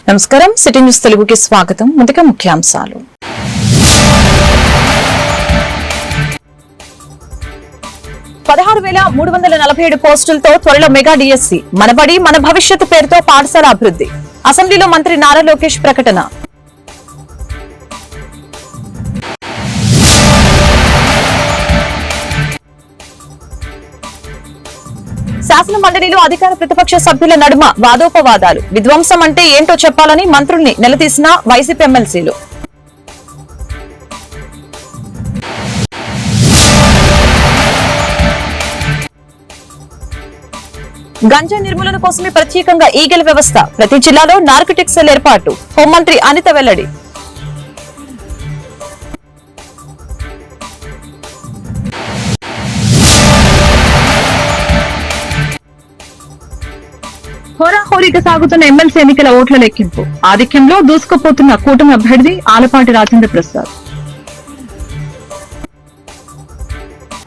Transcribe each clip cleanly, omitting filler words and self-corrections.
నమస్కారం city news తెలుగుకి స్వాగతం. ముందుగా ముఖ్యాంశాలు. $16,347 పోస్టులతో త్వరలో మెగా డిఎస్సి. మనబడి మన భవిష్యత్తు పేరుతో పాఠశాల అభివృద్ధి. అసెంబ్లీలో మంత్రి నారా లోకేష్ ప్రకటన. శాసన మండలిలో అధికార ప్రతిపక్ష సభ్యుల నడుమ వాదోపవాదాలు. విధ్వంసం అంటే ఏంటో చెప్పాలని మంత్రుల్ని నిలదీసిన వైసీపీ ఎమ్మెల్సీలు. గంజాయి నిర్మూలన కోసమే ప్రత్యేకంగా ఈగల్ వ్యవస్థ. ప్రతి జిల్లాలో నార్కోటిక్స్ సెల్ ఏర్పాటు. హోంమంత్రి అనిత వెల్లడి. హోరాహోరీగా సాగుతున్న ఎమ్మెల్సీ ఎన్నికల ఓట్ల లెక్కింపు. ఆధిక్యంలో దూసుకుపోతున్న కూటమి అభ్యర్థి ఆలపాటి రాజేంద్ర ప్రసాద్.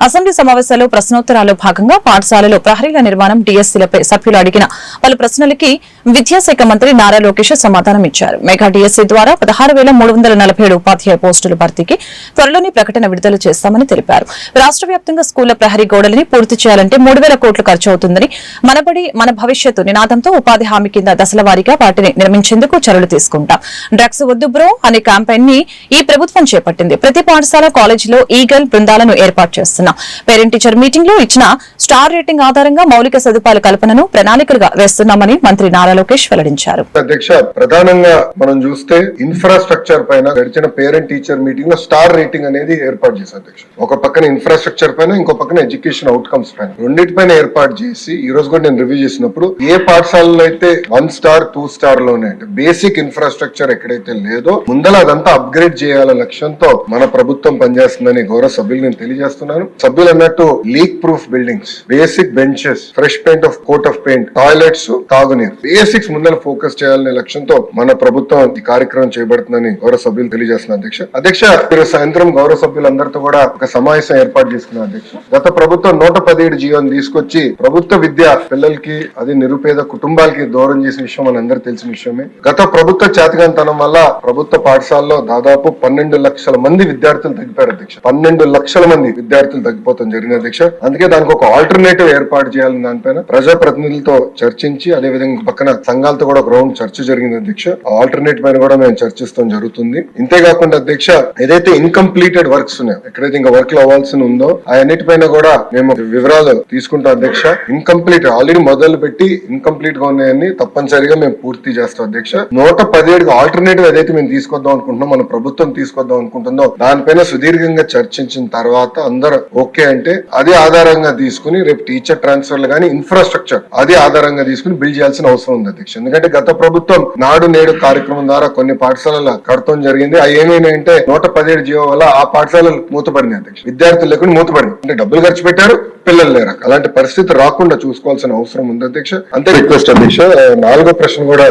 అసెంబ్లీ సమావేశాల్లో ప్రశ్నోత్తరాల్లో భాగంగా పాఠశాలలో ప్రహరీల నిర్మాణం, డిఎస్సీలపై సభ్యులు అడిగిన పలు ప్రశ్నలకి విద్యాశాఖ మంత్రి నారా లోకేష్ సమాధానం ఇచ్చారు. మెగా డిఎస్సీ ద్వారా 16,347 ఉపాధ్యాయ పోస్టుల భర్తీకి త్వరలోనే ప్రకటన విడుదల చేస్తామని తెలిపారు. రాష్ట్ర వ్యాప్తంగా స్కూళ్ల ప్రహరీ గోడలని పూర్తి చేయాలంటే 3,000 కోట్లు ఖర్చు అవుతుందని, మనబడి మన భవిష్యత్తు నినాదంతో ఉపాధి హామీ కింద దశల వారీగా వాటిని నిర్మించేందుకు చర్యలు తీసుకుంటాం. డ్రగ్స్ వద్దు బ్రో అనే క్యాంపెయిన్ ని ఈ ప్రభుత్వం చేపట్టింది. ప్రతి పాఠశాల, కాలేజీలో ఈగల్ బృందాలను ఏర్పాటు చేస్తున్నాం. పేరెంట్ టీచర్ మీటింగ్ లో ఇచ్చిన స్టార్ రేటింగ్ ఆధారంగా మౌలిక సదుపాయాల కల్పనను ప్రణాళికలుగా వేస్తున్నామని మంత్రి నారా లోకేష్ వెల్లడించారు. అధ్యక్ష, ప్రధానంగా మనం చూస్తే ఇన్ఫ్రాస్ట్రక్చర్ పైన గడిచిన పేరెంట్ టీచర్ మీటింగ్ లో స్టార్ రేటింగ్ అనేది ఏర్పాటు చేశారు అధ్యక్ష. ఒక పక్కన ఇన్ఫ్రాస్ట్రక్చర్ పైన, ఇంకో పక్కన ఎడ్యుకేషన్ అవుట్కమ్స్ పైన, రెండింటిపైన ఏర్పాటు చేసి ఈ రోజు కూడా నేను రివ్యూ చేసినప్పుడు ఏ పాఠశాలలో అయితే 1 స్టార్ 2 స్టార్ లోనే అంటే బేసిక్ ఇన్ఫ్రాస్ట్రక్చర్ ఎక్కడైతే లేదో ముందల అదంతా అప్గ్రేడ్ చేయాల లక్ష్యంతో మన ప్రభుత్వం పనిచేస్తుందని గౌరవ సభ్యులు నేను తెలియజేస్తున్నాను. సభ్యులు అన్నట్టు leak proof buildings, basic benches, fresh paint of coat of paint, toilets, తాగునీరు, బేసిక్స్ ముందర ఫోకస్ చేయాలనే లక్ష్యంతో మన ప్రభుత్వం ఈ కార్యక్రమం చేయబడుతుందని గౌరవ సభ్యులు తెలియజేస్తున్నారు అధ్యక్ష. మీరు సాయంత్రం గౌరవ సభ్యులందరితో కూడా ఒక సమావేశం ఏర్పాటు చేసుకున్నారు అధ్యక్ష. గత ప్రభుత్వం 117 జీవోని తీసుకొచ్చి ప్రభుత్వ విద్య పిల్లలకి, అది నిరుపేద కుటుంబాలకి దూరం చేసిన విషయం మనందరూ తెలిసిన విషయమే. గత ప్రభుత్వ చేతగానితనం వల్ల ప్రభుత్వ పాఠశాలలో దాదాపు 12 లక్షల మంది విద్యార్థులు తగ్గిపోయారు అధ్యక్ష. 12 లక్షల మంది విద్యార్థులు తగ్గిపోతాం జరిగింది అధ్యక్ష. అందుకే దానికి ఒక ఆల్టర్నేటివ్ ఏర్పాటు చేయాలని దానిపైన ప్రజాప్రతినిధులతో చర్చించి, అదే విధంగా పక్కన సంఘాలతో కూడా గ్రౌండ్ చర్చ జరిగింది అధ్యక్ష. ఆల్టర్నేటివ్ పైన కూడా మేము చర్చిస్తాం జరుగుతుంది. ఇంతేకాకుండా అధ్యక్ష, ఏదైతే ఇన్కంప్లీటెడ్ వర్క్స్ ఉన్నాయో, ఎక్కడైతే ఇంకా వర్క్ లో అవ్వాల్సి ఉందో అన్నిటిపైన కూడా మేము వివరాలు తీసుకుంటాం అధ్యక్ష. ఇన్కంప్లీట్ ఆల్రెడీ మొదలు పెట్టి ఇన్కంప్లీట్ గా ఉన్నాయని తప్పనిసరిగా మేము పూర్తి చేస్తాం అధ్యక్ష. 117 ఆల్టర్నేటివ్ ఏదైతే మేము తీసుకొద్దాం అనుకుంటున్నాం, మన ప్రభుత్వం తీసుకొద్దాం అనుకుంటుందో దానిపైన సుదీర్ఘంగా చర్చించిన తర్వాత అందరూ ఓకే అంటే అది ఆధారంగా తీసుకుని రేపు టీచర్ ట్రాన్స్ఫర్లు కానీ ఇన్ఫ్రాస్ట్రక్చర్ అది ఆధారంగా తీసుకుని బిల్డ్ చేయాల్సిన అవసరం ఉంది అధ్యక్ష. ఎందుకంటే గత ప్రభుత్వం నాడు నేడు కార్యక్రమం ద్వారా కొన్ని పాఠశాలల కడతం జరిగింది. అవి ఏమైనాయంటే 117 జీవో వల్ల ఆ పాఠశాలలు మూతపడింది అధ్యక్ష. విద్యార్థులు లేకుండా మూతపడింది. అంటే డబ్బులు ఖర్చు పెట్టారు, పిల్లలు లేరు. అలాంటి పరిస్థితి రాకుండా చూసుకోవాల్సిన అవసరం ఉంది అధ్యక్ష. అంతే రిక్వెస్ట్ అధ్యక్ష. 4వ ప్రశ్న కూడా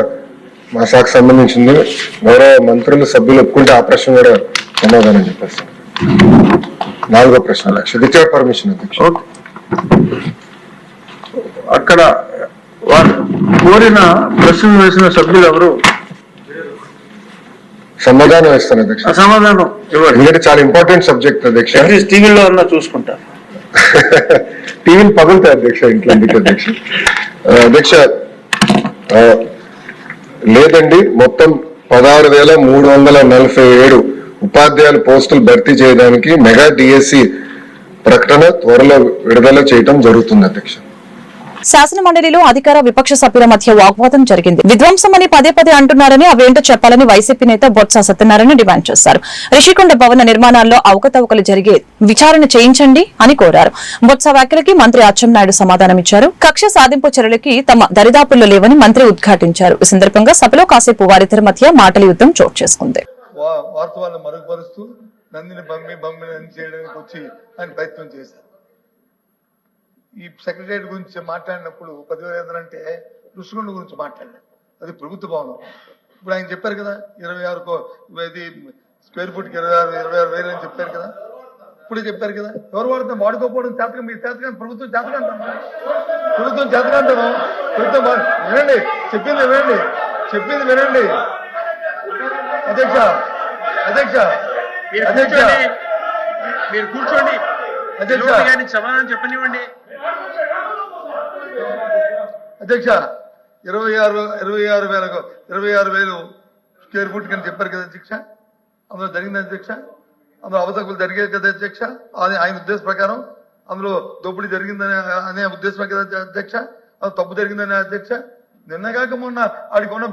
మా శాఖకు సంబంధించింది. గౌరవ మంత్రులు సభ్యులు ఒప్పుకుంటే ఆ ప్రశ్న కూడా సమాధానం చెప్పేస్తాను. 4వ ప్రశ్న విత్ పర్మిషన్ అధ్యక్ష. అక్కడ వారు కోరిన ప్రశ్నలు వేసిన సభ్యులు ఎవరు సమాధానం ఇస్తాను అధ్యక్ష. సమాధానం ఇవ్వండి. ఎందుకంటే చాలా ఇంపార్టెంట్ సబ్జెక్ట్ అధ్యక్ష. టీవీలో అన్నా చూసుకుంటారు. టీవీలు పగులుతాయి అధ్యక్ష ఇంట్లో. అధ్యక్ష అధ్యక్ష లేదండి, మొత్తం 16,347 ఉపాధ్యాయుల పోస్టులు భర్తీ చేయడానికి మెగా డిఎస్సి ప్రకటన త్వరలో విడుదల చేయడం జరుగుతుంది అధ్యక్ష. శాసన మండలిలో అధికార విపక్ష సభ్యుల మధ్య వాగ్వాదం జరిగింది. విధ్వంసమని పదే పదే అంటున్నారని, అవేంటో చెప్పాలని వైసీపీ నేత బొత్స సత్యనారాయణ డిమాండ్ చేశారు. రిషికొండ భవన నిర్మాణాల్లో అవకతవకలు జరిగే విచారణ చేయించండి అని కోరారు. బొత్స వ్యాఖ్యలకి మంత్రి అచ్చెన్నాయుడు సమాధానమిచ్చారు. కక్ష సాధింపు చర్యలకి తమ దరిదాపుల్లో లేవని మంత్రి ఉద్ఘాటించారు. ఈ సందర్భంగా సభలో కాసేపు వారిద్దరి మధ్య మాటల యుద్ధం చోటు చేసుకుంది. వాస్తవాలను మరుగుపరుస్తూ నందిని బమ్మి చేయడానికి వచ్చి ఆయన ప్రయత్నం చేశారు. ఈ సెక్రటరియట్ గురించి మాట్లాడినప్పుడు 10,000 అంటే రుషికొండ గురించి మాట్లాడారు. అది ప్రభుత్వ భవనం. ఇప్పుడు ఆయన చెప్పారు కదా 26 స్క్వేర్ ఫుట్ కి 26,000 అని చెప్పారు కదా. ఇప్పుడే చెప్పారు కదా. ఎవరు వాడుతాం? వాడుకోకపోవడం చేతగా మీ చేతగా ప్రభుత్వం చేతగా అంటాం. ప్రభుత్వం చేతగా అంటాము. ప్రభుత్వం వినండి, చెప్పింది వినండి. చెప్పింది వినండి అధ్యక్ష అధ్యక్ష అధ్యక్ష మీరు కూర్చోండి. అధ్యక్ష సమాధానం చెప్పనివ్వండి. అధ్యక్ష 26,000 స్క్వేర్ ఫుట్ కింద చెప్పారు కదా అధ్యక్ష. అందులో జరిగింది అధ్యక్ష, అందులో అవతకులు జరిగేది కదా అధ్యక్ష. ఆయన ఉద్దేశ ప్రకారం అందులో దోపిడీ జరిగిందని అనే ఉద్దేశమే కదా అధ్యక్ష. అది తప్పు జరిగిందనే అధ్యక్ష. నిన్నగాక మొన్న ఆడికి ఉన్న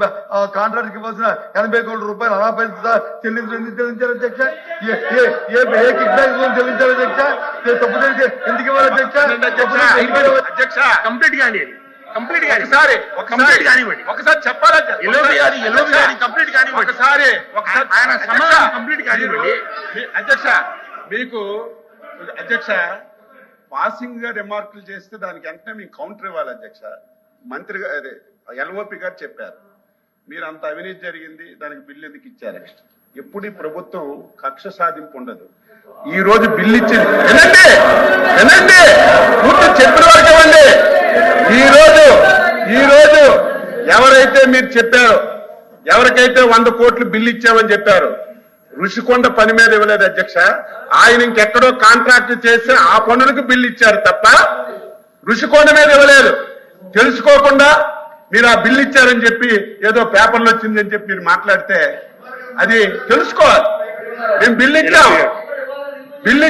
కాంట్రాక్ట్కి ఇవ్వాల్సిన 80 కోట్ల రూపాయలు అనాపైన చెల్లించారు అధ్యక్ష. ఏ కిక్ బ్యాక్ చెల్లించారు అధ్యక్ష. తప్పు జరిగితే ఎందుకు ఇవ్వాలి అధ్యక్ష? అధ్యక్ష కంప్లీట్ కానీ ఒకసారి చెప్పాలి. కంప్లీట్ కానీ ఒకసారి ఆయన సమాధానం కంప్లీట్ కానివ్వండి. అధ్యక్ష మీకు అధ్యక్ష పాసింగ్ గా రిమార్కులు చేస్తే దానికి వెంటనే మీకు కౌంటర్ ఇవ్వాలి అధ్యక్ష. మంత్రి అదే ఎల్ఓపి గారు చెప్పారు మీరు అంత అవినీతి జరిగింది దానికి బిల్లు ఎందుకు ఇచ్చారు. ఎప్పుడు ఈ ప్రభుత్వం కక్ష సాధింపు ఉండదు. ఈ రోజు బిల్లు ఇచ్చింది వినండి పూర్తి చెప్పిన వరకు ఇవ్వండి. ఈ రోజు ఎవరైతే మీరు చెప్పారో ఎవరికైతే 100 కోట్లు బిల్లు ఇచ్చామని చెప్పారు ఋషికొండ పని మీద ఇవ్వలేదు అధ్యక్ష. ఆయన ఇంకెక్కడో కాంట్రాక్ట్ చేసి ఆ పనులకు బిల్లు ఇచ్చారు తప్ప ఋషికొండ మీద ఇవ్వలేదు. తెలుసుకోకుండా మీరు ఆ బిల్లు ఇచ్చారని చెప్పి ఏదో పేపర్లో వచ్చిందని చెప్పి మీరు మాట్లాడితే అది తెలుసుకోవాలి. మేము బిల్లు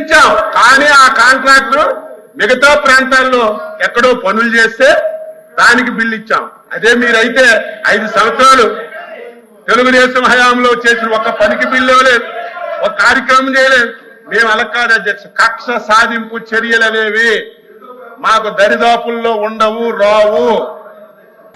ఇచ్చాం కానీ ఆ కాంట్రాక్టు మిగతా ప్రాంతాల్లో ఎక్కడో పనులు చేస్తే దానికి బిల్లు ఇచ్చాం. అదే మీరైతే 5 సంవత్సరాలు తెలుగుదేశం హయాంలో చేసిన ఒక్క పనికి బిల్లు ఇవ్వలేదు, ఒక కార్యక్రమం చేయలేదు. మేము అలా కాదు అధ్యక్ష. కక్ష సాధింపు చర్యలు అనేవి మాకు దరిదాపుల్లో ఉండవు, రావు.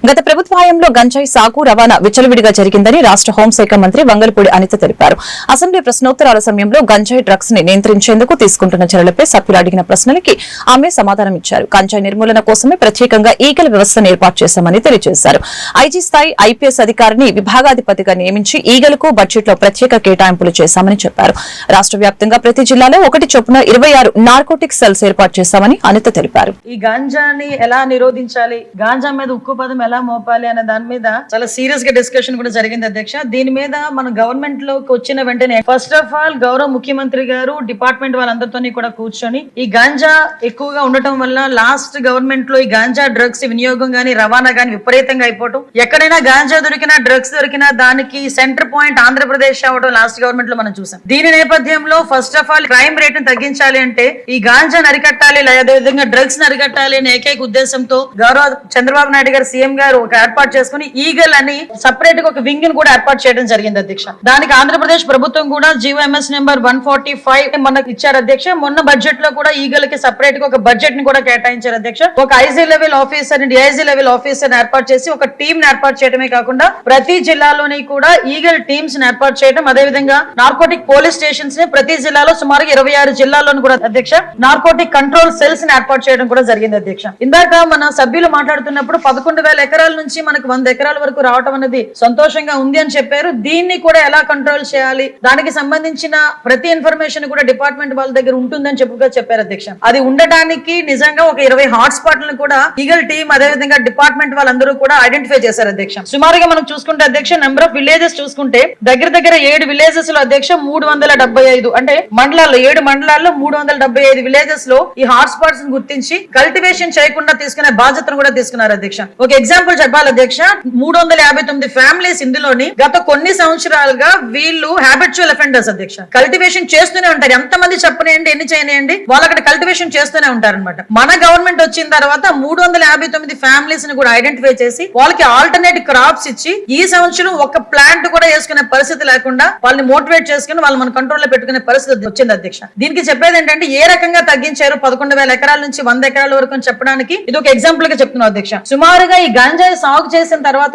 గత ప్రభుత్వ హయాంలో గంజాయి సాగు రవాణా విచ్చలవిడిగా జరిగిందని రాష్ట్ర హోంశాఖ మంత్రి వంగలపూడి అనిత తెలిపారు. అసెంబ్లీ ప్రశ్నోత్తరాల సమయంలో గంజాయి డ్రగ్స్ ని నియంత్రించేందుకు తీసుకుంటున్న చర్యలపై సభ్యులు అడిగిన ప్రశ్నలకి ఆమె సమాధానం ఇచ్చారు. గంజాయి నిర్మూలన కోసమే ప్రత్యేకంగా ఈగల వ్యవస్థను ఏర్పాటు చేశామని తెలియజేశారు. ఐజీ స్థాయి ఐపీఎస్ అధికారిని విభాగాధిపతిగా నియమించి ఈగలకు బడ్జెట్ లో ప్రత్యేక కేటాయింపులు చేశామని చెప్పారు. రాష్ట్ర వ్యాప్తంగా ప్రతి జిల్లాలో 1 చొప్పున 26 నార్కోటిక్ సెల్స్ ఏర్పాటు చేశామని అనిత తెలిపారు. ఈ గాంజాని ఎలా నిరోధించాలి, గాంజా మీద ఉక్కు పదం ఎలా మోపాలి అనే దాని మీద చాలా సీరియస్ గా డిస్కషన్ కూడా జరిగింది అధ్యక్ష. దీని మీద మన గవర్నమెంట్ లోకి వచ్చిన వెంటనే ఫస్ట్ ఆఫ్ ఆల్ గౌరవ ముఖ్యమంత్రి గారు డిపార్ట్మెంట్ వాళ్ళందరితో కూడా కూర్చొని ఈ గాంజా ఎక్కువగా ఉండటం వల్ల లాస్ట్ గవర్నమెంట్ లో ఈ గాంజా డ్రగ్స్ వినియోగం గానీ రవాణా గానీ విపరీతంగా అయిపోవటం, ఎక్కడైనా గాంజా దొరికినా డ్రగ్స్ దొరికినా దానికి సెంటర్ పాయింట్ ఆంధ్రప్రదేశ్ అవడం లాస్ట్ గవర్నమెంట్ లో మనం చూసాం. దీని నేపథ్యంలో first of all crime rate ని తగ్గించాలి అంటే ఈ గాంజా అరికట్టాలి, అదేవిధంగా డ్రగ్స్ ని అరికట్టాలి అనే ఏకైక ఉద్దేశంతో గౌరవ చంద్రబాబు నాయుడు గారు సీఎం గారు ఒక ఏర్పాటు చేసుకుని ఈగల్ అని సపరేట్ గా ఒక వింగ్ ని కూడా ఏర్పాటు చేయడం జరిగింది అధ్యక్ష. దానికి ఆంధ్రప్రదేశ్ ప్రభుత్వం కూడా జీవోఎంఎస్ నెంబర్ 145 మనకు ఇచ్చారు అధ్యక్ష. మొన్న బడ్జెట్ లో కూడా ఈగల్ కి సపరేట్ గా ఒక బడ్జెట్ ని కూడా కేటాయించారు అధ్యక్ష. ఒక IG level officer DIG level officer ఏర్పాటు చేసి ఒక టీమ్ ని ఏర్పాటు చేయడమే కాకుండా ప్రతి జిల్లాలోని కూడా ఈగల్ టీమ్స్ ని ఏర్పాటు చేయడం, అదేవిధంగా నార్కోటిక్ పోలీస్ స్టేషన్స్ ని ప్రతి జిల్లాలో సుమారు 26 జిల్లాల్లోనూ కూడా అధ్యక్ష నార్కోటిక్ కంట్రోల్ సెల్స్ ని ఏర్పాటు చేయడం కూడా జరిగింది అధ్యక్ష. ఇందాక మన సభ్యులు మాట్లాడుతున్నప్పుడు 11,000 ఎకరాల నుంచి మనకు 100 ఎకరాల వరకు రావటం అనేది సంతోషంగా ఉంది అని చెప్పారు. దీన్ని కూడా ఎలా కంట్రోల్ చేయాలి, దానికి సంబంధించిన ప్రతి ఇన్ఫర్మేషన్ కూడా డిపార్ట్మెంట్ వాళ్ళ దగ్గర ఉంటుందని చెప్పారు అధ్యక్ష. అది ఉండటానికి నిజంగా ఒక 20 హాట్ స్పాట్లను కూడా ఈగల్ టీమ్ అదేవిధంగా డిపార్ట్మెంట్ వాళ్ళందరూ కూడా ఐడెంటిఫై చేశారు అధ్యక్ష. సుమారుగా మనం చూసుకుంటే అధ్యక్ష నెంబర్ ఆఫ్ విలేజెస్ చూసుకుంటే దగ్గర 7 విలేజెస్ లో అధ్యక్ష 375 అంటే మండలాల్లో 7 మండలాల్లో 375 విలేజెస్ లో ఈ హాట్ స్పాట్స్ గుర్తించి కల్టివేషన్ చేయకుండా తీసుకునే బాధ్యతను కూడా తీసుకున్నారు అధ్యక్ష. ఒక ఎగ్జాంపుల్ చెప్పాలి అధ్యక్ష, 359 ఫ్యామిలీస్ ఇందులోని గత కొన్ని సంవత్సరాలుగా వీళ్ళు హ్యాబిచువల్ అఫెండర్స్ అధ్యక్ష. కల్టివేషన్ చేస్తూనే ఉంటారు, ఎంతమంది చెప్పనేయండి ఎన్ని చేయనియండి వాళ్ళు అక్కడ కల్టివేషన్ చేస్తూనే ఉంటారన్నమాట. మన గవర్నమెంట్ వచ్చిన తర్వాత 359 ఫ్యామిలీస్ ని కూడా ఐడెంటిఫై చేసి వాళ్ళకి ఆల్టర్నేట్ క్రాప్స్ ఇచ్చి ఈ సంవత్సరం ఒక ప్లాంట్ కూడా వేసుకునే పరిస్థితి లేకుండా వాళ్ళని మోటివేట్ చేసుకుని వాళ్ళు మన కంట్రోల్ లో పెట్టుకునే పరిస్థితి వచ్చింది అధ్యక్ష. దీనికి చెప్పేది ఏంటంటే ఏ రకంగా తగ్గించారు 11,000 ఎకరాల నుంచి 100 ఎకరాల వరకు అని చెప్పడానికి ఇది ఒక ఎగ్జాంపుల్ గా చెప్తున్నాం అధ్యక్ష. సుమారుగా ఈ గంజాయి సాగు చేసిన తర్వాత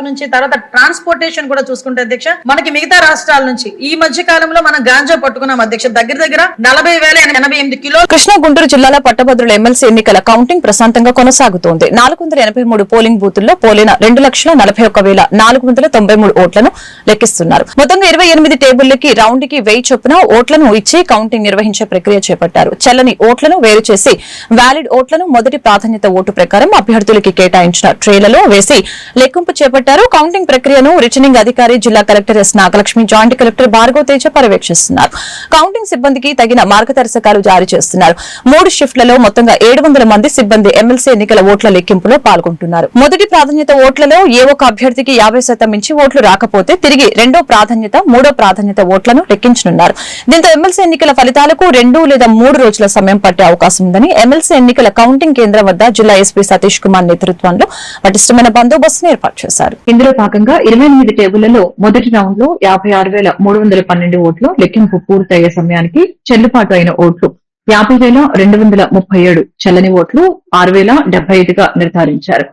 ట్రాన్స్పోర్టేషన్ కూడా చూసుకుంటే అధ్యక్ష మనకి మిగతా రాష్ట్రాల నుంచి ఈ మధ్య కాలంలో మనం గాంజా పట్టుకున్నాం అధ్యక్ష. దగ్గర 40,088 కిలోలు. కృష్ణా గుంటూరు జిల్లాల పట్టభద్రుల ఎమ్మెల్సీ ఎన్నికల కౌంటింగ్ ప్రశాంతంగా కొనసాగుతోంది. 483 పోలింగ్ బూతుల్లో పోలిన 2,41,493 ఓట్లను లెక్కిస్తున్నారు. మొత్తంగా 28 టేబుళ్లకి రౌండ్ కి 1000 చొప్పున ఓట్లను ఇచ్చి కౌంటింగ్ నిర్వహించే ప్రక్రియ చేపట్టారు. చెల్లని ఓట్లను వేరు చేసి వ్యాలిడ్ ఓట్లను మొదటి ప్రాధాన్యత ఓటు ప్రకారం అభ్యర్థులకి కేటాయించిన ట్రేలలో వేసి లెక్కింపు చేపట్టారు. కౌంటింగ్ ప్రక్రియను రిటర్నింగ్ అధికారి జిల్లా collector S Nagalakshmi, joint collector Bhargav Teja పర్యవేక్షిస్తున్నారు. కౌంటింగ్ సిబ్బందికి తగిన మార్గదర్శకాలు జారీ చేస్తున్నారు. 3 షిఫ్ట్లలో మొత్తంగా 700 మంది సిబ్బంది ఎమ్మెల్సీ ఎన్నికల ఓట్ల లెక్కింపులో పాల్గొంటున్నారు. మొదటి ప్రాధాన్యత ఓట్లలో ఏ ఒక్క అభ్యర్థికి 50% మించి ఓట్లు రాకపోతే తిరిగి రెండో ప్రాధాన్యత, మూడో ప్రాధాన్యత ఓట్లను లెక్కించనున్నారు. దీంతో ఎమ్మెల్సీ ఎన్నికల ఫలితాలకు 2 లేదా 3 రోజుల సమయం పట్టే అవకాశం ఉందని ఎమ్మెల్సీ ఎన్నికల కౌంటింగ్ కేంద్రం వద్ద జిల్లా ఎస్పీ సతీష్ కుమార్ నేతృత్వంలో పటిష్టమైన బందోబస్తును ఏర్పాటు చేశారు. ఇందులో భాగంగా 28 టేబుళ్లలో మొదటి రౌండ్ లో 56,312 ఓట్లు లెక్కింపు పూర్తయ్యే సమయానికి చెల్లుబాటు అయిన ఓట్లు 50,237, చెల్లని ఓట్లు 6,075గా నిర్ధారించారు.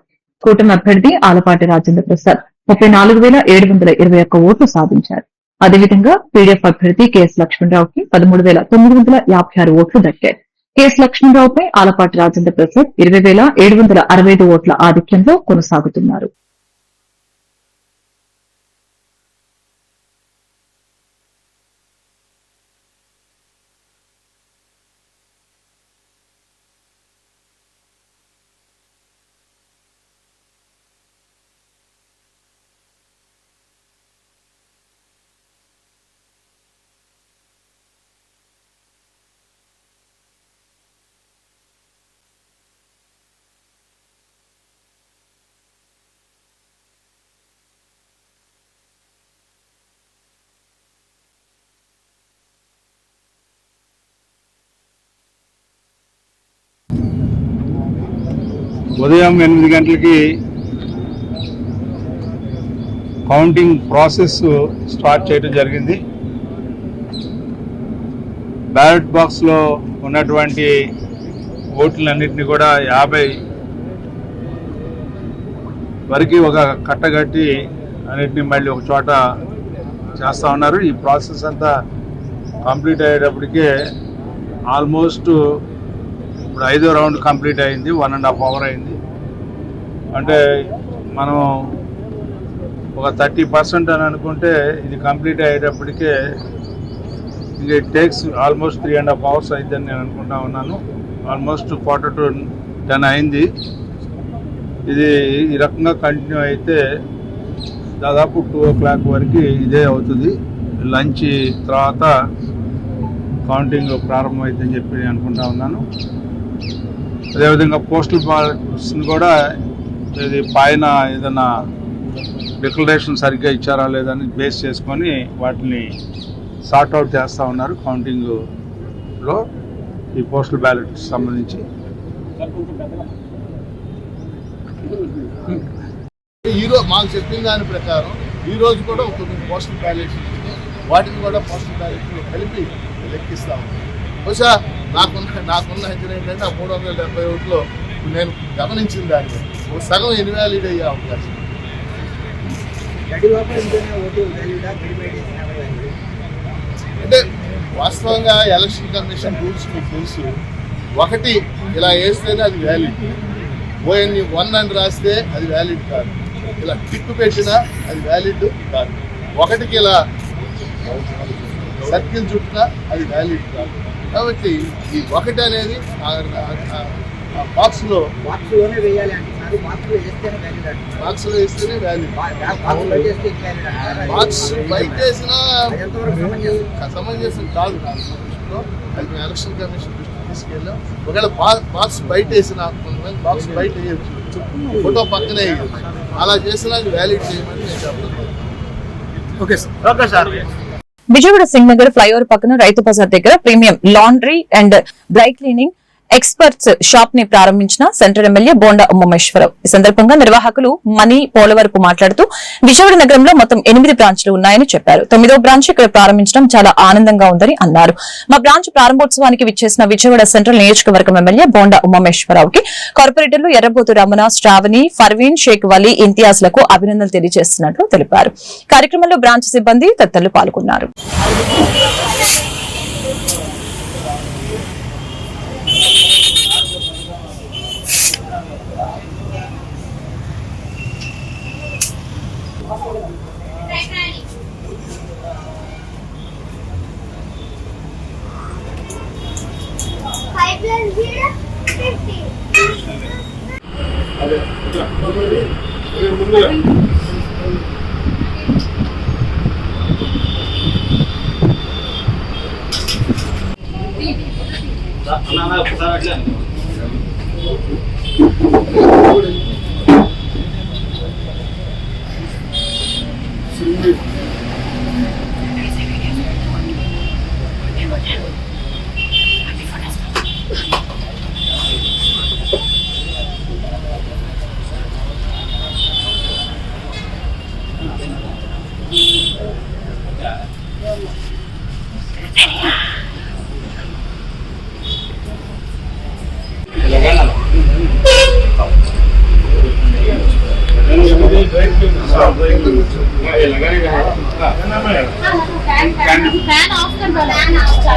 కూటమి అభ్యర్థి ఆలపాటి రాజేంద్ర ప్రసాద్ 34,721 ఓట్లు సాధించారు. అదేవిధంగా పీడీఎఫ్ అభ్యర్థి కెఎస్ లక్ష్మణరావుకి 13,956 ఓట్లు దక్కాయి. కెఎస్ లక్ష్మణరావుపై ఆలపాటి రాజేంద్ర ప్రసాద్ 20,765 ఓట్ల ఆధిక్యంలో కొనసాగుతున్నారు. ఉదయం 8 గంటలకి కౌంటింగ్ ప్రాసెస్ స్టార్ట్ చేయడం జరిగింది. బ్యాలెట్ బాక్స్లో ఉన్నటువంటి ఓట్లన్నింటినీ కూడా 50 వరకు ఒక కట్టగట్టి అన్నింటినీ మళ్ళీ ఒక చోట చేస్తూ ఉన్నారు. ఈ ప్రాసెస్ అంతా కంప్లీట్ అయ్యేటప్పటికే ఆల్మోస్ట్ ఇప్పుడు 5వ రౌండ్ కంప్లీట్ అయింది. 1.5 అవర్ అయింది. అంటే మనం ఒక 30% అని అనుకుంటే ఇది కంప్లీట్ అయ్యేటప్పటికే ఇంకా ఇట్ టేక్స్ ఆల్మోస్ట్ 3.5 అవర్స్ అయిద్దని నేను అనుకుంటా ఉన్నాను. ఆల్మోస్ట్ 9:45 అయింది. ఇది ఈ రకంగా కంటిన్యూ అయితే దాదాపు 2 o'clock వరకు ఇదే అవుతుంది. లంచ్ తర్వాత కౌంటింగ్ ప్రారంభమైందని చెప్పి నేను అనుకుంటా ఉన్నాను. అదేవిధంగా పోస్టల్ బ్యాలెట్స్ని కూడా ఇది పైన ఏదైనా డిక్లరేషన్ సరిగ్గా ఇచ్చారా లేదని బేస్ చేసుకొని వాటిని సార్ట్అవుట్ చేస్తూ ఉన్నారు కౌంటింగ్లో ఈ పోస్టల్ బ్యాలెట్స్ సంబంధించి. ఈరోజు మాకు చెప్పిన దాని ప్రకారం ఈరోజు కూడా ఒక 9 పోస్టల్ బ్యాలెట్స్ వాటిని కూడా పోస్టల్ బ్యాలెట్లో కలిపి లెక్కిస్తాము. బహుశా నాకున్న అంచనా ఏంటంటే ఆ 370 ఓట్లు నేను గమనించిన దాన్ని ఒక సగం ఇన్వాలిడ్ అయ్యే అవకాశం. అంటే వాస్తవంగా ఎలక్షన్ కమిషన్ రూల్స్ మీకు తెలుసు. ఒకటి ఇలా వేస్తేనే అది వ్యాలిడ్, ఓఎన్ఈ 1 అని రాస్తే అది వ్యాలిడ్ కాదు, ఇలా టిక్ పెట్టినా అది వ్యాలిడ్ కాదు, ఒకటికి ఇలా సర్కిల్ చుట్టినా అది వ్యాలిడ్ కాదు. కాబట్టి ఈ ఒకటి అనేది బాక్స్లో వేస్తేనే వ్యాలిడ్. బాక్స్ బయట వేసినా సమంజసం కాదు. నా దృష్టిలో అది ఎలక్షన్ కమిషన్ దృష్టికి తీసుకెళ్ళాం. ఒకవేళ బాక్స్ బయట వేసినా కొంతమంది బాక్స్ బయట వేయచ్చు, ఫోటో పక్కనే వేయచ్చు. అలా చేసినా అది వ్యాలిడ్ చేయమని నేను చెప్తున్నాను. Okay sir. Vijayawada Singh Nagar flyover పక్కన రైతు బజార్ దగ్గర premium laundry and dry cleaning experts shop ని ప్రారంభించిన సెంట్రల్ ఎమ్మెల్యే బోండా ఉమామేశ్వరరావు. ఈ సందర్భంగా నిర్వాహకులు మణి పోలవరపు మాట్లాడుతూ విజయవాడ నగరంలో మొత్తం 8 బ్రాంచ్లు ఉన్నాయని చెప్పారు. 9వ బ్రాంచ్ ఇక్కడ ప్రారంభించడం చాలా ఆనందంగా ఉందని అన్నారు. మా బ్రాంచ్ ప్రారంభోత్సవానికి విచ్చేసిన విజయవాడ సెంట్రల్ నియోజకవర్గం ఎమ్మెల్యే బోండా ఉమామేశ్వరరావుకి కార్పొరేటర్లు ఎర్రబోతు రమణ, శ్రావణి, ఫర్వీన్, షేక్ వలీ, ఇంతియాజ్ లకు అభినందనలు తెలియజేస్తున్నట్లు తెలిపారు. కార్యక్రమంలో బ్రాంచ్ సిబ్బంది తదితరులు పాల్గొన్నారు. +0 50. फैन ऑफ कर दो, फैन ऑफ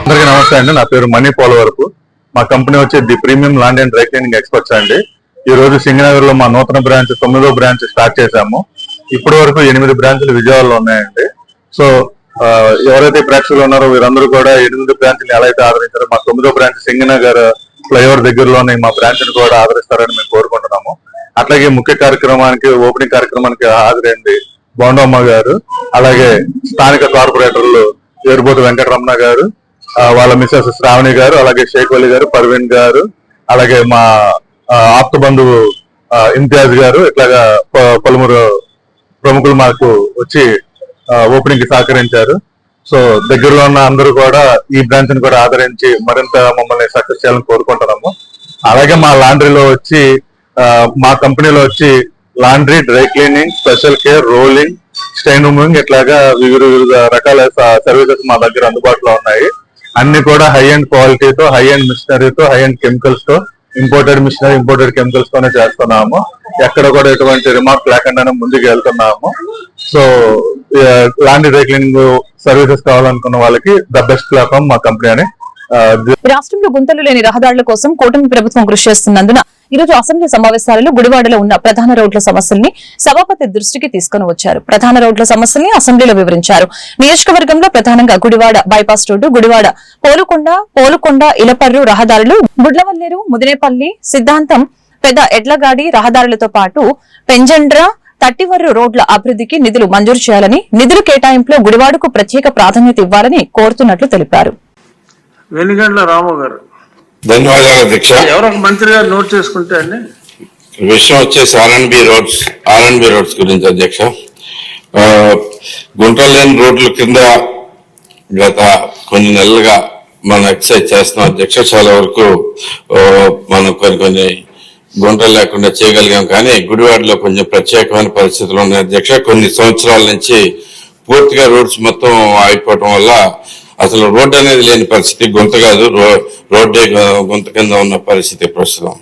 అందరికీ నమస్తే అండి. నా పేరు మనీ పోలవరపు. మా కంపెనీ వచ్చి the premium land and dry cleaning experts అండి. ఈ రోజు సింగనగర్ లో మా నూతన బ్రాంచ్ 9వ బ్రాంచ్ స్టార్ట్ చేశాము. ఇప్పటి వరకు 8 బ్రాంచ్లు విజయవాడలో ఉన్నాయండి. సో ఎవరైతే ప్రేక్షకులు ఉన్నారో వీరందరూ కూడా 8 బ్రాంచ్ని ఎలా అయితే ఆదరించారో మా 9వ బ్రాంచ్ సింగనగర్ ఫ్లైఓవర్ దగ్గరలోనే మా బ్రాంచ్ ని కూడా ఆదరిస్తారని మేము కోరుకుంటున్నాము. అట్లాగే ముఖ్య కార్యక్రమానికి ఓపెనింగ్ కార్యక్రమానికి హాజరైంది బోండమ్మ గారు, అలాగే స్థానిక కార్పొరేటర్లు ఏరుబోతు వెంకటరమణ గారు, వాళ్ళ మిసెస్ శ్రావణి గారు, అలాగే షేక్ వలి గారు, పర్వీన్ గారు, అలాగే మా ఆప్త బంధువు ఇంతియాజ్ గారు, ఇట్లాగా పలువురు ప్రముఖులు మాకు వచ్చి ఓపెనింగ్ కి సహకరించారు. సో దగ్గరలో ఉన్న అందరూ కూడా ఈ బ్రాంచ్ ని కూడా ఆదరించి మరింత మమ్మల్ని సక్సెస్ చేయాలని కోరుకుంటున్నాము. అలాగే మా లాండ్రీలో వచ్చి మా కంపెనీలో వచ్చి laundry, dry cleaning, special care, rolling, stain removing ఇట్లాగా వివిధ రకాల సర్వీసెస్ మా దగ్గర అందుబాటులో ఉన్నాయి. అన్ని కూడా హై అండ్ క్వాలిటీతో, హై అండ్ మిషనరీతో, హై అండ్ కెమికల్స్ తో, ఇంపోర్టెడ్ మిషనరీ, ఇంపోర్టెడ్ కెమికల్స్ తోనే చేస్తున్నాము. ఎక్కడ కూడా ఎటువంటి రిమార్క్ లేకుండానే ముందుకు వెళ్తున్నాము. So laundry, dry cleaning services కావాలనుకున్న వాళ్ళకి ద బెస్ట్ ప్లాట్ఫామ్ మా కంపెనీ అని. రాష్ట్రంలో గుంతలు లేని రహదారుల కోసం కూటమి ప్రభుత్వం కృషి చేస్తున్నందున ఈ రోజు అసెంబ్లీ సమావేశాలలో గుడివాడలో ఉన్న ప్రధాన రోడ్ల సమస్యల్ని సభాపతి దృష్టికి తీసుకుని వచ్చారు. ప్రధాన రోడ్ల సమస్యల్ని అసెంబ్లీలో వివరించారు. నియోజకవర్గంలో ప్రధానంగా గుడివాడ బైపాస్ రోడ్డు, గుడివాడ పోలుకొండ ఇలపర్రు రహదారులు, గుడ్లవల్లేరు, ముదినేపల్లి, సిద్ధాంతం, పెద్ద ఎడ్లగాడి రహదారులతో పాటు పెంజండ్ర, తట్టివర్రు రోడ్ల అభివృద్ధికి నిధులు మంజూరు చేయాలని, నిధుల కేటాయింపులో గుడివాడకు ప్రత్యేక ప్రాధాన్యత ఇవ్వాలని కోరుతున్నట్లు తెలిపారు. వెనుగండ్ల రాము గారు. ధన్యవాదాలు అధ్యక్ష. ఎవరో ఒక మంత్రి గారు నోట్ చేసుకుంటే అండి. విషయం వచ్చేసి ఆర్ఎన్బి రోడ్స్ గురించి అధ్యక్ష. గుంటలు లేని రోడ్ల కింద గత కొన్ని నెలలుగా మనం ఎక్సర్సైజ్ చేస్తున్నాం అధ్యక్ష. చాలా వరకు మనం కొన్ని గుంటలు లేకుండా చేయగలిగాం. కానీ గుడివాడలో కొంచెం ప్రత్యేకమైన పరిస్థితులు ఉన్నాయి అధ్యక్ష. కొన్ని సంవత్సరాల నుంచి పూర్తిగా రోడ్స్ మొత్తం ఆగిపోవటం వల్ల అసలు రోడ్డు అనేది లేని పరిస్థితి, గుంత కాదు రోడ్డే గుంత కింద ఉన్న పరిస్థితి ప్రస్తుతం.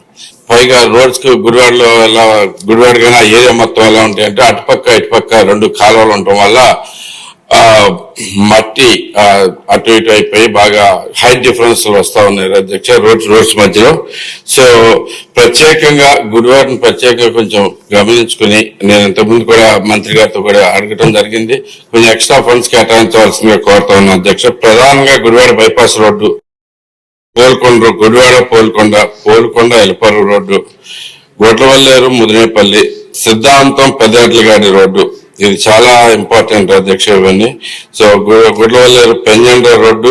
పైగా రోడ్స్ కి గుడివాడ కానీ ఏరియా మొత్తం ఎలా ఉంటాయంటే అటుపక్క ఇటుపక్క 2 కాలువలు ఉండటం వల్ల మట్టి అటు ఇటు అయిపోయి బాగా హైట్ డిఫరెన్స్ వస్తా ఉన్నాయి అధ్యక్ష రోడ్స్ మధ్యలో. సో ప్రత్యేకంగా గుడివాడని ప్రత్యేకంగా కొంచెం గమనించుకుని నేను ఇంతకుముందు కూడా మంత్రి గారితో కూడా అడగటం జరిగింది. కొంచెం ఎక్స్ట్రా ఫండ్స్ కేటాయించవలసిందిగా కోరుతా ఉన్నాను అధ్యక్ష. ప్రధానంగా Gudivada bypass road, Gudivada Polkonda Elaparru road, Gudlavalleru, Mudinepalli, Siddhantam, Peddedlagadi road, ఇది చాలా ఇంపార్టెంట్ అధ్యక్ష ఇవన్నీ. So Gudlavalleru Penjendra road,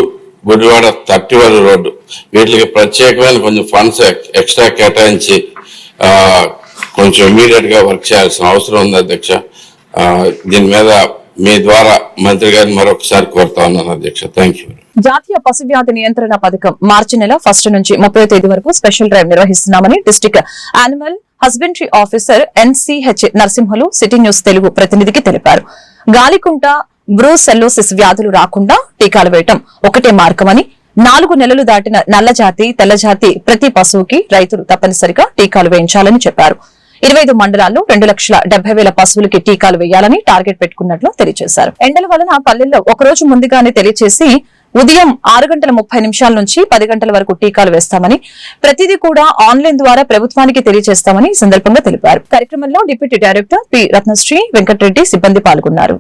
Gudivada Tattivari road, వీటికి ప్రత్యేకమైన కొంచెం ఫండ్స్ ఎక్స్ట్రా కేటాయించి కొంచెం ఇమీడియట్ గా వర్క్ చేయాల్సిన అవసరం ఉంది అధ్యక్ష. దీని మీద మీ ద్వారా మంత్రి గారిని మరొకసారి కోరుతా ఉన్నాను అధ్యక్ష. Thank you. జాతీయ పశువ్యాధి నియంత్రణ పథకం మార్చి నెల 1 నుంచి 30వ తేదీ వరకు స్పెషల్ డ్రైవ్ నిర్వహిస్తున్నామని district animal husbandry officer NCH Narasimhulu city news Telugu ప్రతినిధికి తెలిపారు. గాలికుంట, బ్రూసెల్లోసిస్ వ్యాధులు రాకుండా టీకాలు వేయటం ఒకటే మార్గమని, 4 నెలలు దాటిన నల్లజాతి, తెల్లజాతి ప్రతి పశువుకి రైతులు తప్పనిసరిగా టీకాలు వేయించాలని చెప్పారు. 25 మండలాల్లో 2,70,000 పశువులకి టీకాలు వేయాలని టార్గెట్ పెట్టుకున్నట్లు తెలియజేశారు. ఎండల వలన పల్లెల్లో ఒకరోజు ముందుగానే తెలియజేసి ఉదయం 6:30 నుంచి 10 గంటల వరకు టీకాలు వేస్తామని, ప్రతిదీ కూడా ఆన్లైన్ ద్వారా ప్రభుత్వానికి తెలియజేస్తామని ఈ సందర్భంగా తెలిపారు. కార్యక్రమంలో deputy director P Ratnasri, Venkatareddy సిబ్బంది పాల్గొన్నారు.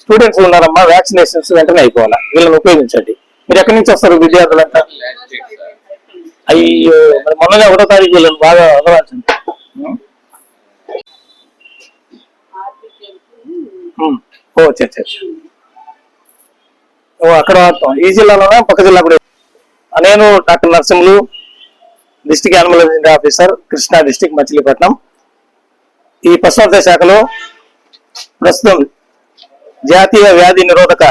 స్టూడెంట్స్ ఉన్నారమ్మా, వ్యాక్సినేషన్స్ వెంటనే అయిపోవాలా, వీళ్ళని ఉపయోగించండి. మీరు ఎక్కడి నుంచి వస్తారు విద్యార్థులంతా? అయ్యో, మరి మొన్ననే 1వ తారీఖు వీళ్ళని బాగా వదలాల్సింది. ఓ అక్కడ ఈ జిల్లాలోనే పక్క జిల్లా కూడా. నేను doctor Narasimhulu, district animal husbandry officer, Krishna district, Machilipatnam. ఈ పశుసంవర్ధక శాఖలో ప్రస్తుతం జాతీయ వ్యాధి నిరోధక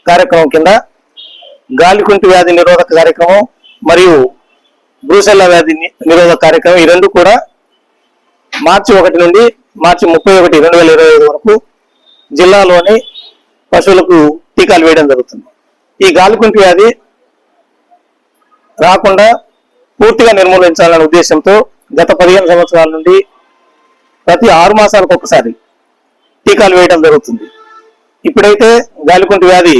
కార్యక్రమం కింద గాలికుంటి వ్యాధి నిరోధక కార్యక్రమం మరియు బ్రూసెల్లా వ్యాధి నిరోధక కార్యక్రమం, ఈ రెండు కూడా మార్చి 1 నుండి మార్చి 31, 2025 వరకు జిల్లాలోని పశువులకు టీకాలు వేయడం జరుగుతుంది. ఈ గాలికుంటి వ్యాధి రాకుండా పూర్తిగా నిర్మూలించాలనే ఉద్దేశంతో గత 15 సంవత్సరాల నుండి ప్రతి 6 మాసాలకు ఒకసారి టీకాలు వేయడం జరుగుతుంది. ఇప్పుడైతే గాలికుంటి వ్యాధి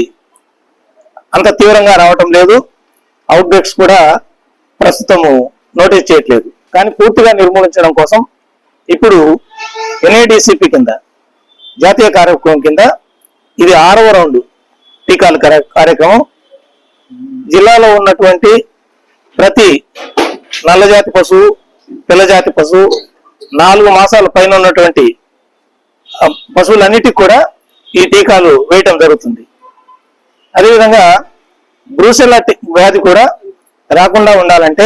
అంత తీవ్రంగా రావటం లేదు, అవుట్ బ్రేక్స్ కూడా ప్రస్తుతము నోటీస్ చేయట్లేదు. కానీ పూర్తిగా నిర్మూలించడం కోసం ఇప్పుడు NADCP కింద, జాతీయ కార్యక్రమం కింద ఇది 6వ రౌండ్ టీకాల కార్యక్రమం. జిల్లాలో ఉన్నటువంటి ప్రతి నల్లజాతి పశువు, పిల్లజాతి పశువు, 4 మాసాల పైన ఉన్నటువంటి పశువులన్నిటికీ కూడా ఈ టీకాలు వేయటం జరుగుతుంది. అదేవిధంగా బ్రూసెల్లా వ్యాధి కూడా రాకుండా ఉండాలంటే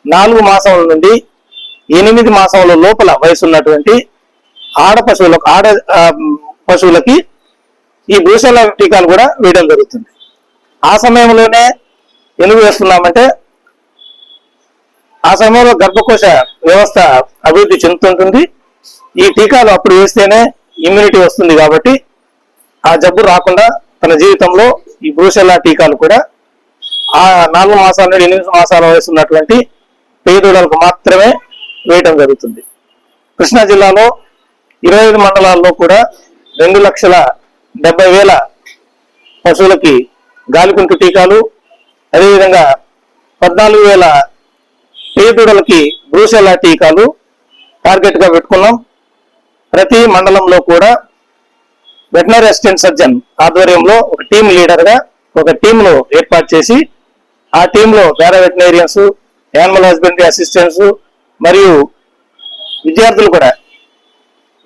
4 మాసాల నుండి 8 మాసాల లోపల వయసు ఉన్నటువంటి ఆడ పశువులకి ఈ బ్రూసెల్లా టీకాలు కూడా వేయడం జరుగుతుంది. ఆ సమయంలోనే ఎందుకు వేస్తున్నామంటే ఆ సమయంలో గర్భకోశ వ్యవస్థ అభివృద్ధి చెందుతుంటుంది. ఈ టీకాలు అప్పుడు వేస్తేనే ఇమ్యూనిటీ వస్తుంది కాబట్టి ఆ జబ్బు రాకుండా తన జీవితంలో ఈ బ్రూసెల్లా టీకాలు కూడా ఆ 4 మాసాల నుండి 8 మాసాల వయసు ఉన్నటువంటి పేదూడలకు మాత్రమే వేయటం జరుగుతుంది. కృష్ణా జిల్లాలో 25 మండలాల్లో కూడా 2,70,000 పశువులకి గాలికుంటు టీకాలు, అదేవిధంగా 14,000 పేదూడలకి బ్రూసెల్లా టీకాలు టార్గెట్ గా పెట్టుకున్నాం. ప్రతి మండలంలో కూడా వెటనరీ అసిస్టెంట్ సర్జన్ ఆధ్వర్యంలో ఒక టీం లీడర్ గా ఒక టీంలో ఏర్పాటు చేసి ఆ టీంలో పారా వెటనరీయన్స్, యానిమల్ హస్బెండరీ అసిస్టెంట్స్ మరియు విద్యార్థులు కూడా,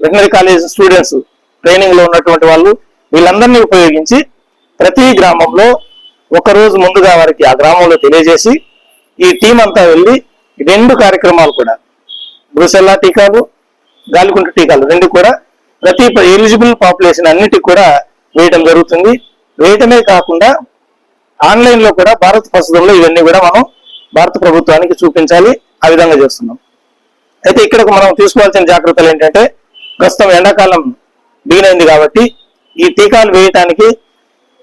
వెటనరీ కాలేజ్ స్టూడెంట్స్, ట్రైనింగ్ లో ఉన్నటువంటి వాళ్ళు, వీళ్ళందరినీ ఉపయోగించి ప్రతి గ్రామంలో 1 రోజు ముందుగా వారికి ఆ గ్రామంలో తెలియజేసి ఈ టీం అంతా వెళ్ళి 2 కార్యక్రమాలు కూడా, బ్రూసెల్లా టీకాలు, గాలికుంటు టీకాలు 2 కూడా ప్రతి ఎలిజిబుల్ పాపులేషన్ అన్నిటికీ కూడా వేయడం జరుగుతుంది. వేయటమే కాకుండా ఆన్లైన్ లో కూడా భారత పశుధనలో ఇవన్నీ కూడా మనం భారత ప్రభుత్వానికి చూపించాలి. ఆ విధంగా చేస్తున్నాం. అయితే ఇక్కడ మనం తీసుకోవాల్సిన జాగ్రత్తలు ఏంటంటే, ప్రస్తుతం ఎండాకాలం బిగినైంది కాబట్టి ఈ టీకాలు వేయటానికి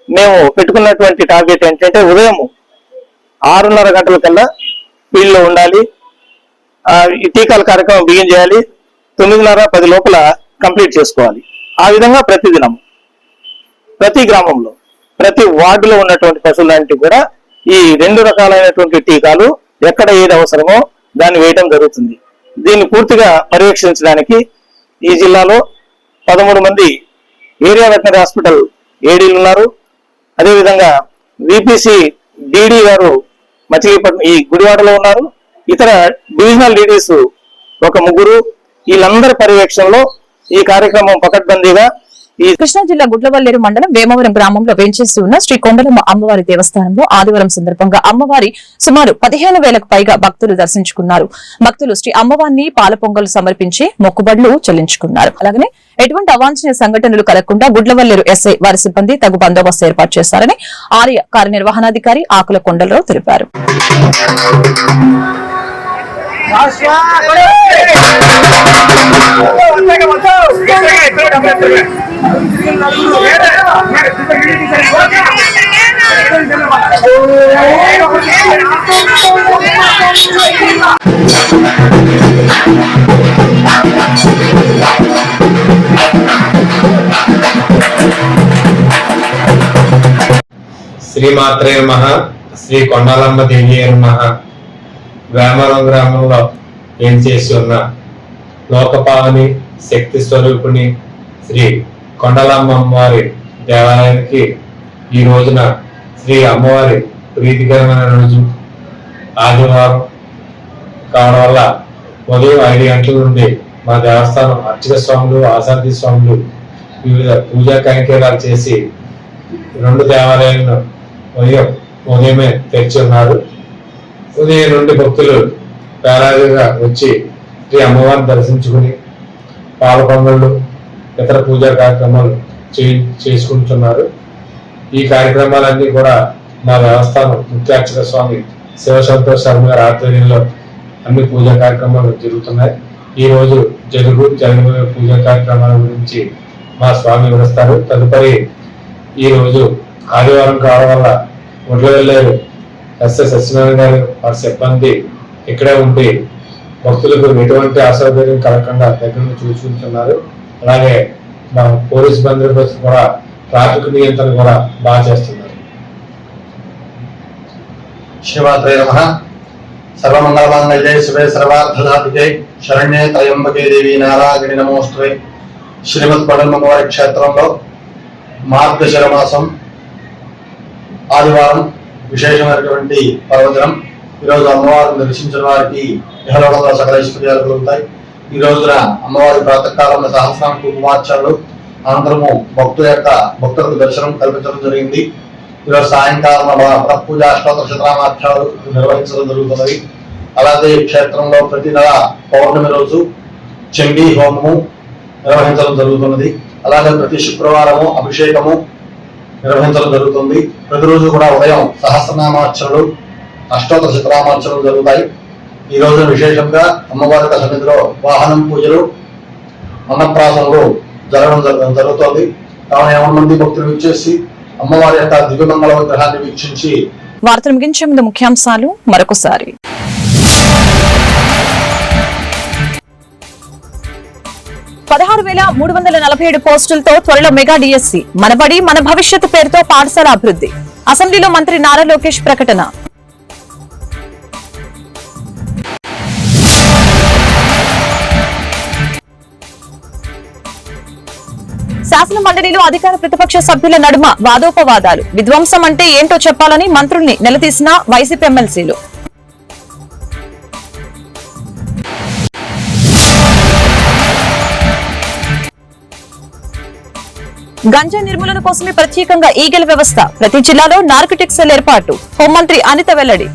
మేము పెట్టుకున్నటువంటి టార్గెట్ ఏంటంటే ఉదయం 6:30 గంటల కల్లా ఫీల్డ్ లో ఉండాలి. ఈ టీకాల కార్యక్రమం బిగిన్ చేయాలి. 9:30, 10 లోపల కంప్లీట్ చేసుకోవాలి. ఆ విధంగా ప్రతిదినం ప్రతి గ్రామంలో, ప్రతి వార్డులో ఉన్నటువంటి పశువులన్నింటి కూడా ఈ 2 రకాలైనటువంటి టీకాలు ఎక్కడ ఏది అవసరమో దాన్ని వేయటం జరుగుతుంది. దీన్ని పూర్తిగా పర్యవేక్షించడానికి ఈ జిల్లాలో 13 మంది ఏరియా వెటనరీ హాస్పిటల్ ఏడీలు ఉన్నారు. అదేవిధంగా VPC DD గారు మచిలీపట్నం ఈ గుడివాడలో ఉన్నారు. ఇతర డివిజనల్ డీడీస్ ఒక 3. వీళ్ళందరి పర్యవేక్షణలో ఈ కార్యక్రమం పకడ్బందీగా. కృష్ణా జిల్లా గుడ్లవల్లేరు మండలం వేమవరం గ్రామంలో వేంచేసి ఉన్న శ్రీ కొండలమ్మ అమ్మవారి దేవస్థానంలో ఆదివారం సందర్భంగా అమ్మవారి సుమారు 15,000కు పైగా భక్తులు దర్శించుకున్నారు. భక్తులు శ్రీ అమ్మవారిని పాల పొంగలు సమర్పించి మొక్కుబడులు చెల్లించుకున్నారు. అలాగనే ఎటువంటి అవాంఛనీయ సంఘటనలు కలగకుండా గుడ్లవల్లేరు SI వారి సిబ్బంది తగు బందోబస్తు ఏర్పాటు చేశారని ఆలయ కార్యనిర్వహణాధికారి ఆకుల కొండలరావు తెలిపారు. శ్రీమాత్రే నమః. శ్రీ కొండాలమ్మ దేవి నమః. వేమవరం గ్రామంలో ఏం చేసి ఉన్న లోకపావని శక్తి స్వరూపిణి శ్రీ కొండలమ్మ అమ్మవారి దేవాలయానికి ఈ రోజున శ్రీ అమ్మవారి ప్రీతికరమైన రోజు ఆదివారం కావడం వల్ల ఉదయం 5 గంటల నుండి మా దేవస్థానం అర్చక స్వాములు ఆసాది స్వాములు వివిధ పూజా కైంకర్యాలు చేసి 2 దేవాలయాలను ఉదయమే తెరిచి ఉన్నారు. ఉదయం నుండి భక్తులు వేలాదిగా వచ్చి శ్రీ అమ్మవారిని దర్శించుకుని పాల పొంగళ్ళు ఇతర పూజా కార్యక్రమాలు చేసుకుంటున్నారు. ఈ కార్యక్రమాలన్నీ కూడా మా దేవస్థానం ముఖ్య అర్చక స్వామి శివ సంతోష్ శర్మ గారి ఆధ్వర్యంలో అన్ని పూజా కార్యక్రమాలు జరుగుతున్నాయి. ఈ రోజు జరగబోయే పూజా కార్యక్రమాల గురించి మా స్వామి వివరిస్తారు. తదుపరి ఈ రోజు ఆదివారం కావడం వల్ల ఒడ్లవెల్లారు ఎస్ఎస్ సత్యనారాయణ గారు వారి సిబ్బంది ఇక్కడే ఉండి భక్తులకు ఎటువంటి అసౌకర్యం కలగకుండా దగ్గర నుంచి చూసుకుంటున్నారు. అలాగే మా పోలీస్ బందోబస్తు కూడా ట్రాఫిక్ నియంత్రణ కూడా బాగా చేస్తున్నారు. శ్రీమాత్రే నమః. సర్వమంగళమాంగళ్యే శివే సర్వార్థసాధికే శరణ్యే త్రయంబకే దేవి నారాయణి నమోస్తుతే. శ్రీమద్ కొండలమ్మవారి క్షేత్రంలో మార్గశిర మాసం ఆదివారం విశేషమైనటువంటి పర్వదినం. ఈరోజు అమ్మవారిని దర్శించిన వారికి ఇహలోకంలో సకల ఐశ్వర్యాలు కలుగుతాయి. ఈ రోజున అమ్మవారి ప్రాతకాలంలో సహస్రామ కుంకుమార్చనలు అనంతరము భక్తులకు దర్శనం కల్పించడం జరిగింది. ఈరోజు సాయంకాలం పూజ అష్టోత్తర శతనామాఖ్యాలు నిర్వహించడం జరుగుతున్నది. అలాగే క్షేత్రంలో ప్రతి నెల పౌర్ణమి రోజు చండీ హోమము నిర్వహించడం జరుగుతున్నది. అలాగే ప్రతి శుక్రవారము అభిషేకము నిర్వహించడం జరుగుతుంది. ప్రతిరోజు కూడా ఉదయం సహస్రనామార్చనలు అష్టోత్తర శతనామార్చనలు జరుగుతాయి. ఈ రోజు విశేషంగా అమ్మవారి సన్నిధిలో వాహనం పూజలు అన్నప్రాసనలు జరగడం జరుగుతుంది. కావున 50 మంది భక్తులు ఇచ్చేసి అమ్మవారి యొక్క దివ్యమంగళ విగ్రహాన్ని వీక్షించి. వార్తలు ముగించే ముందు ముఖ్యాంశాలు మరొకసారి. 16,347 పోస్టులతో త్వరలో మెగా డిఎస్సి. మనబడి మన భవిష్యత్తు పేరుతో పాఠశాల అభివృద్ధి. అసెంబ్లీలో మంత్రి నారా లోకేష్ ప్రకటన. శాసన మండలిలో అధికార ప్రతిపక్ష సభ్యుల నడుమ వాదోపవాదాలు. విధ్వంసం అంటే ఏంటో చెప్పాలని మంత్రుల్ని నిలదీసిన వైసీపీ ఎమ్మెల్సీలు. గంజాయి నిర్మూలన కోసమే ప్రత్యేకంగా ఈగల్ వ్యవస్థ. ప్రతి జిల్లాలో నార్కోటిక్స్ సెల్ ఏర్పాటు. హోంమంత్రి అనిత వెల్లడి.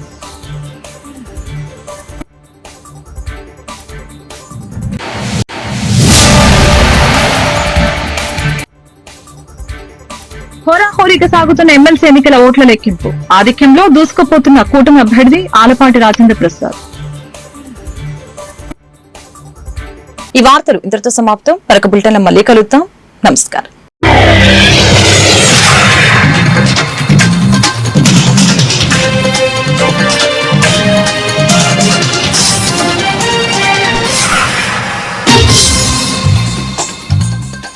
హోరాహోరీగా సాగుతున్న ఎమ్మెల్సీ ఎన్నికల ఓట్ల లెక్కింపు. ఆధిక్యంలో దూసుకుపోతున్న కూటమి అభ్యర్థి ఆలపాటి రాజేంద్ర ప్రసాద్. ఈ వార్తలు ఇంతటితో సమాప్తం. మరొక బులెటిన్లో మళ్ళీ కలుద్దాం. నమస్కారం.